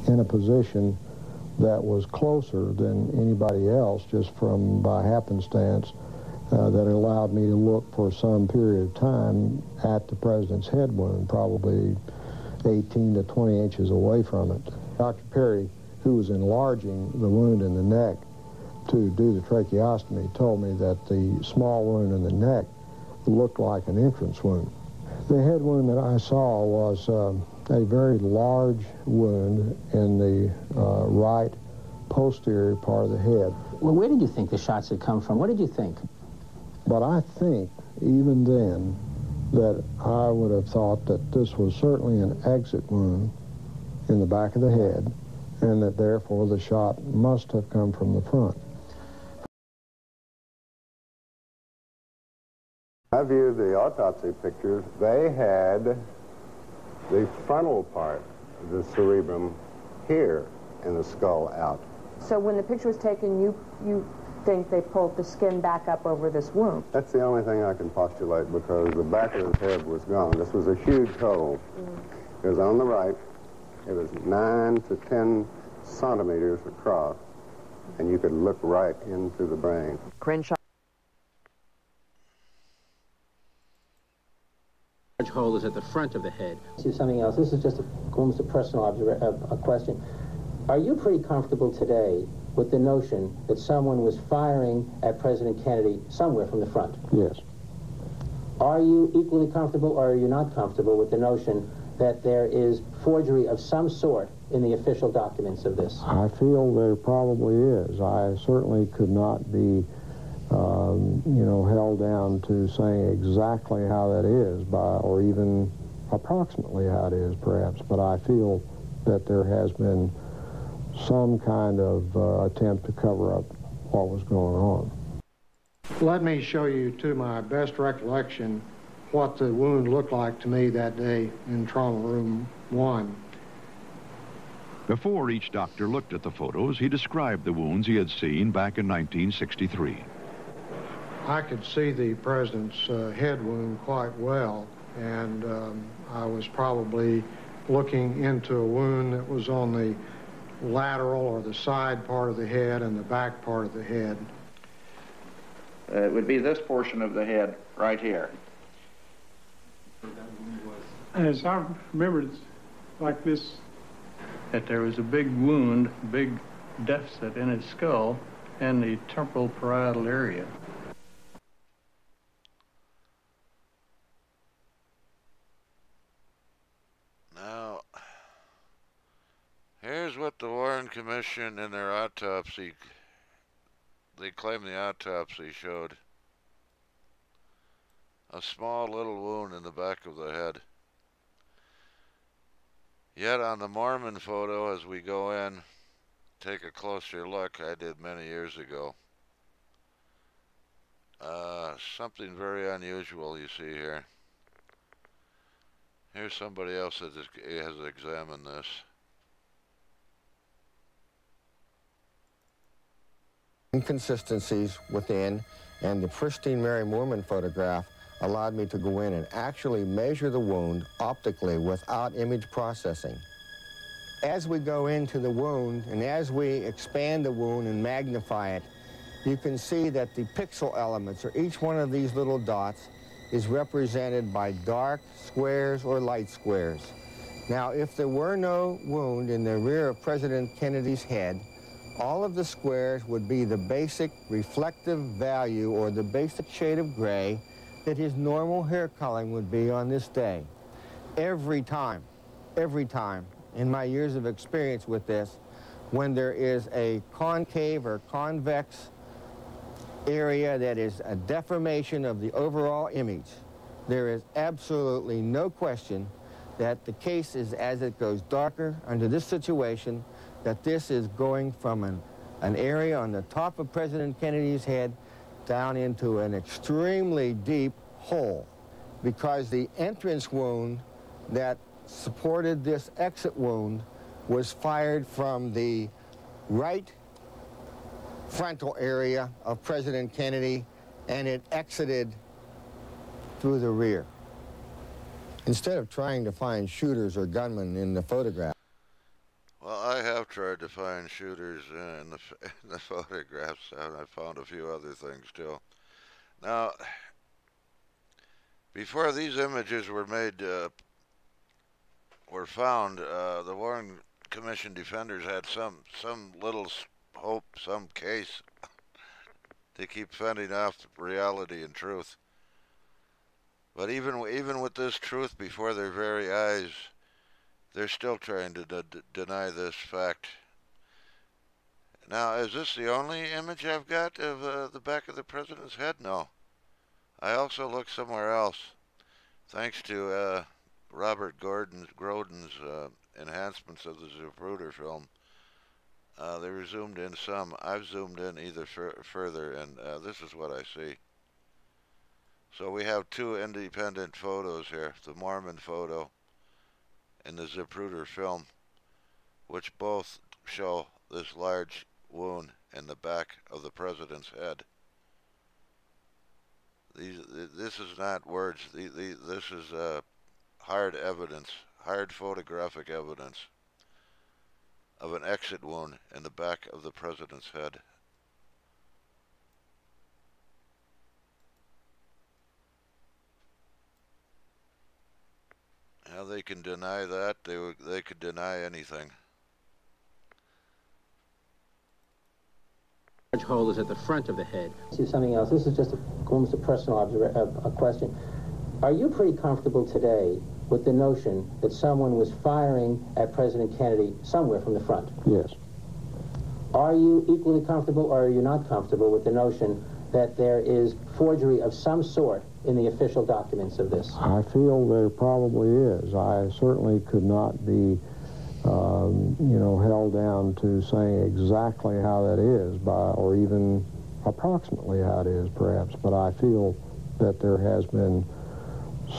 in a position that was closer than anybody else, just from by happenstance, that allowed me to look for some period of time at the president's head wound, probably 18 to 20 inches away from it. Dr. Perry, who was enlarging the wound in the neck to do the tracheostomy, told me that the small wound in the neck looked like an entrance wound. The head wound that I saw was a very large wound in the right posterior part of the head. Well, where did you think the shots had come from? What did you think? But I think, even then, that I would have thought that this was certainly an exit wound in the back of the head, and that therefore the shot must have come from the front. I viewed the autopsy pictures. They had the frontal part of the cerebrum here and the skull out. So when the picture was taken, you think they pulled the skin back up over this wound? That's the only thing I can postulate, because the back of his head was gone. This was a huge hole. It was on the right. It was 9 to 10 centimeters across, and you could look right into the brain. Crenshaw. Large hole is at the front of the head. See something else. This is just almost a personal a question. Are you pretty comfortable today with the notion that someone was firing at President Kennedy somewhere from the front? Yes. Are you equally comfortable, or are you not comfortable with the notion that there is forgery of some sort in the official documents of this? I feel there probably is. I certainly could not be, you know, held down to saying exactly how that is, or even approximately how it is, perhaps. But I feel that there has been some kind of attempt to cover up what was going on. Let me show you, to my best recollection, what the wound looked like to me that day in Trauma Room 1. Before each doctor looked at the photos, he described the wounds he had seen back in 1963. I could see the president's head wound quite well, and I was probably looking into a wound that was on the lateral or the side part of the head and the back part of the head. It would be this portion of the head right here. As I remember, it's like this, that there was a big wound, big deficit in his skull and the temporal parietal area. Now, here's what the Warren Commission in their autopsy, they claim the autopsy showed. A small little wound in the back of the head. Yet on the Mormon photo, as we go in, take a closer look, I did many years ago. Something very unusual you see here. Here's somebody else that has examined this. Inconsistencies within, and the pristine Mary Moorman photograph allowed me to go in and actually measure the wound optically without image processing. As we go into the wound and as we expand the wound and magnify it, you can see that the pixel elements, or each one of these little dots, is represented by dark squares or light squares. Now, if there were no wound in the rear of President Kennedy's head, all of the squares would be the basic reflective value, or the basic shade of gray, that his normal hair coloring would be on this day. Every time, in my years of experience with this, when there is a concave or convex area that is a deformation of the overall image, there is absolutely no question that the case is, as it goes darker under this situation, that this is going from an area on the top of President Kennedy's head down into an extremely deep hole, because the entrance wound that supported this exit wound was fired from the right frontal area of President Kennedy, and it exited through the rear. Instead of trying to find shooters or gunmen in the photograph. Well, I tried to find shooters in the photographs, and I found a few other things too. Now, before these images were made, were found, the Warren Commission defenders had some little hope, some case to keep fending off reality and truth. But even with this truth before their very eyes, they're still trying to deny this fact. Now, is this the only image I've got of the back of the president's head? No. I also looked somewhere else. Thanks to Robert Grodin's enhancements of the Zapruder film, they were zoomed in some. I've zoomed in either further, and this is what I see. So we have two independent photos here, the Mormon photo and the Zapruder film, which both show this large wound in the back of the president's head. This is not words. This is hard evidence, hard photographic evidence of an exit wound in the back of the president's head. How they can deny that? They could deny anything. Large hole is at the front of the head. See something else. This is just almost a personal a question. Are you pretty comfortable today with the notion that someone was firing at President Kennedy somewhere from the front? Yes. Are you equally comfortable, or are you not comfortable with the notion that there is forgery of some sort in the official documents of this? I feel there probably is. I certainly could not be, held down to saying exactly how that is, or even approximately how it is, perhaps. But I feel that there has been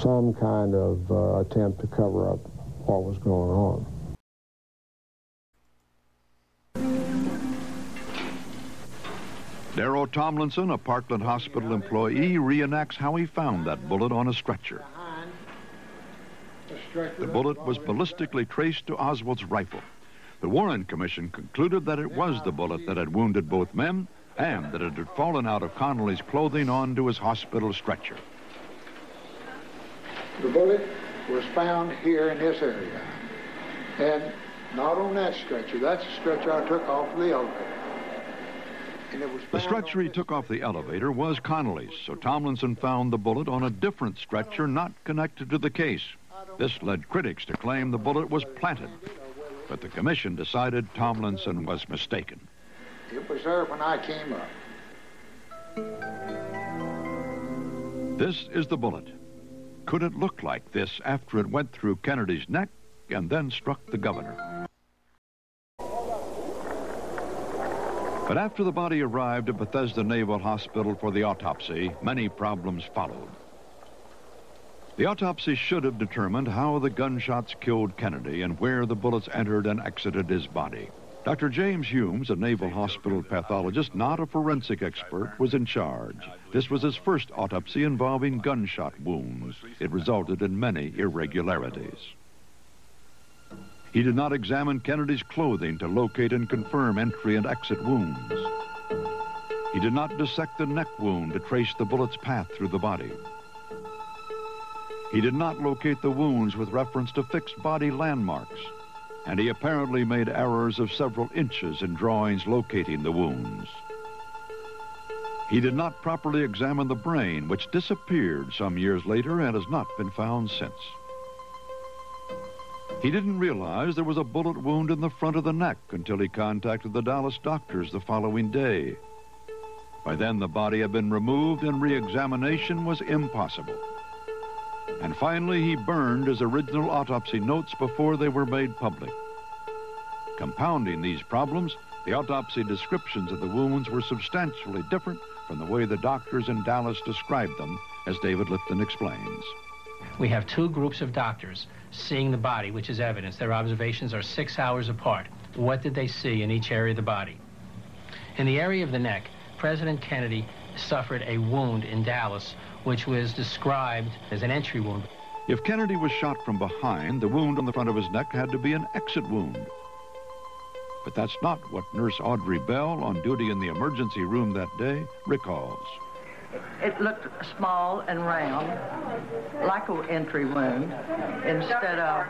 some kind of attempt to cover up what was going on. Darrow Tomlinson, a Parkland Hospital employee, reenacts how he found that bullet on a stretcher. The bullet was ballistically traced to Oswald's rifle. The Warren Commission concluded that it was the bullet that had wounded both men and that it had fallen out of Connally's clothing onto his hospital stretcher. The bullet was found here in this area, and not on that stretcher. That's the stretcher I took off the elevator. The stretcher he took off the elevator was Connally's, so Tomlinson found the bullet on a different stretcher not connected to the case. This led critics to claim the bullet was planted, but the commission decided Tomlinson was mistaken. It was there when I came up. This is the bullet. Could it look like this after it went through Kennedy's neck and then struck the governor? But after the body arrived at Bethesda Naval Hospital for the autopsy, many problems followed. The autopsy should have determined how the gunshots killed Kennedy and where the bullets entered and exited his body. Dr. James Humes, a Naval Hospital pathologist, not a forensic expert, was in charge. This was his first autopsy involving gunshot wounds. It resulted in many irregularities. He did not examine Kennedy's clothing to locate and confirm entry and exit wounds. He did not dissect the neck wound to trace the bullet's path through the body. He did not locate the wounds with reference to fixed body landmarks, and he apparently made errors of several inches in drawings locating the wounds. He did not properly examine the brain, which disappeared some years later and has not been found since. He didn't realize there was a bullet wound in the front of the neck until he contacted the Dallas doctors the following day. By then, the body had been removed and re-examination was impossible. And finally, he burned his original autopsy notes before they were made public. Compounding these problems, the autopsy descriptions of the wounds were substantially different from the way the doctors in Dallas described them, as David Lifton explains. We have two groups of doctors seeing the body, which is evidence. Their observations are 6 hours apart. What did they see in each area of the body? In the area of the neck, President Kennedy suffered a wound in Dallas, which was described as an entry wound. If Kennedy was shot from behind, the wound on the front of his neck had to be an exit wound. But that's not what Nurse Audrey Bell, on duty in the emergency room that day, recalls. It looked small and round, like an entry wound, instead of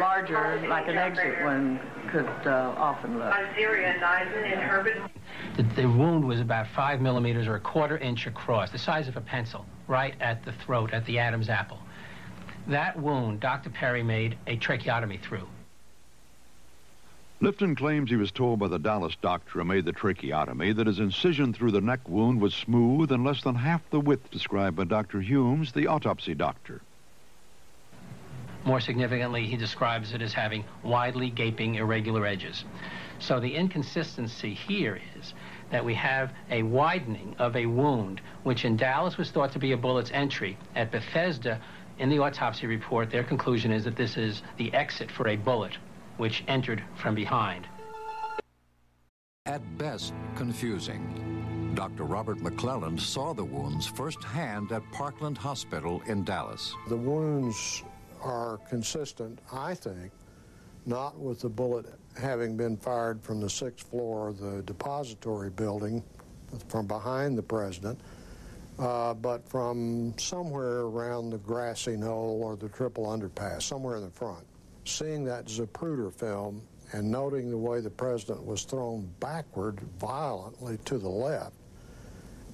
larger, like an exit wound could often look. The wound was about 5 millimeters or a quarter inch across, the size of a pencil, right at the throat, at the Adam's apple. That wound, Dr. Perry made a tracheotomy through. Lifton claims he was told by the Dallas doctor who made the tracheotomy that his incision through the neck wound was smooth and less than half the width described by Dr. Humes, the autopsy doctor. More significantly, he describes it as having widely gaping irregular edges. So the inconsistency here is that we have a widening of a wound, which in Dallas was thought to be a bullet's entry. At Bethesda, in the autopsy report, their conclusion is that this is the exit for a bullet, which entered from behind. At best, confusing. Dr. Robert McClelland saw the wounds firsthand at Parkland Hospital in Dallas. The wounds are consistent, I think, not with the bullet having been fired from the 6th floor of the depository building from behind the president, but from somewhere around the grassy knoll or the triple underpass, somewhere in the front. Seeing that Zapruder film and noting the way the president was thrown backward violently to the left,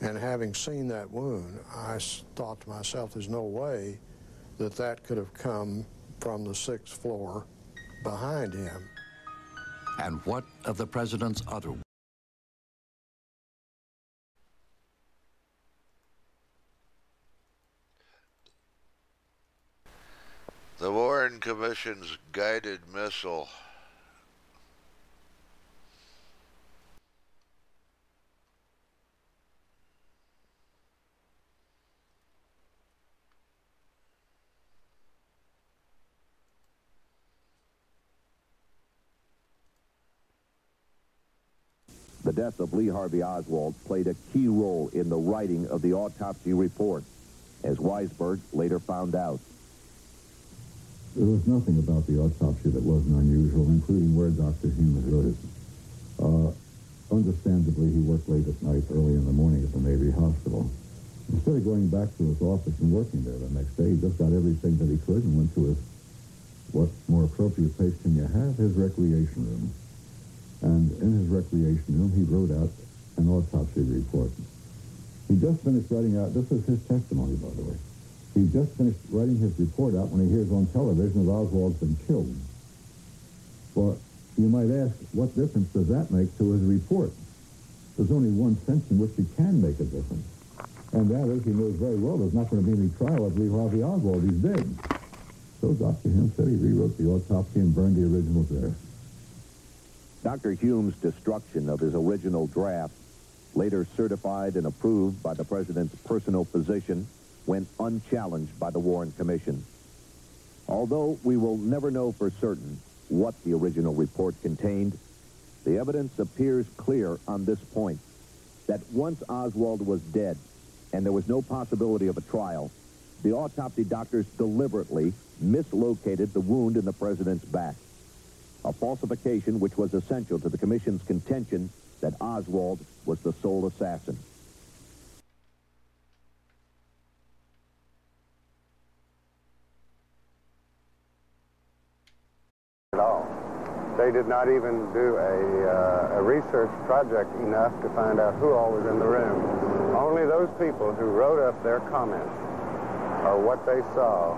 and having seen that wound, I thought to myself, there's no way that that could have come from the 6th floor behind him. And what of the president's other? The Warren Commission's guided missile. The death of Lee Harvey Oswald played a key role in the writing of the autopsy report, as Weisberg later found out. There was nothing about the autopsy that wasn't unusual, including where Dr. Humes wrote it. Understandably, he worked late at night, early in the morning at the Navy Hospital. Instead of going back to his office and working there the next day, he just got everything that he could and went to his, what more appropriate place can you have, his recreation room. And in his recreation room, he wrote out an autopsy report. He just finished writing out, this is his testimony, by the way. He just finished writing his report out when he hears on television that Oswald's been killed. Well, you might ask, what difference does that make to his report? There's only one sense in which he can make a difference. And that is, he knows very well there's not going to be any trial of Lee Harvey Oswald. He's dead. So Dr. Humes said he rewrote the autopsy and burned the originals there. Dr. Humes' destruction of his original draft, later certified and approved by the president's personal physician, went unchallenged by the Warren Commission. Although we will never know for certain what the original report contained, the evidence appears clear on this point, that once Oswald was dead and there was no possibility of a trial, the autopsy doctors deliberately mislocated the wound in the president's back, a falsification which was essential to the commission's contention that Oswald was the sole assassin. At all. They did not even do a research project enough to find out who all was in the room. Only those people who wrote up their comments or what they saw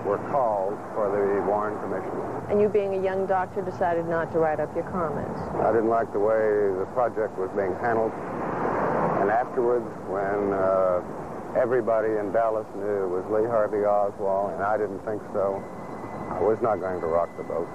were called for the Warren Commission. And you, being a young doctor, decided not to write up your comments. I didn't like the way the project was being handled. And afterwards, when everybody in Dallas knew it was Lee Harvey Oswald, and I didn't think so, I was not going to rock the boat.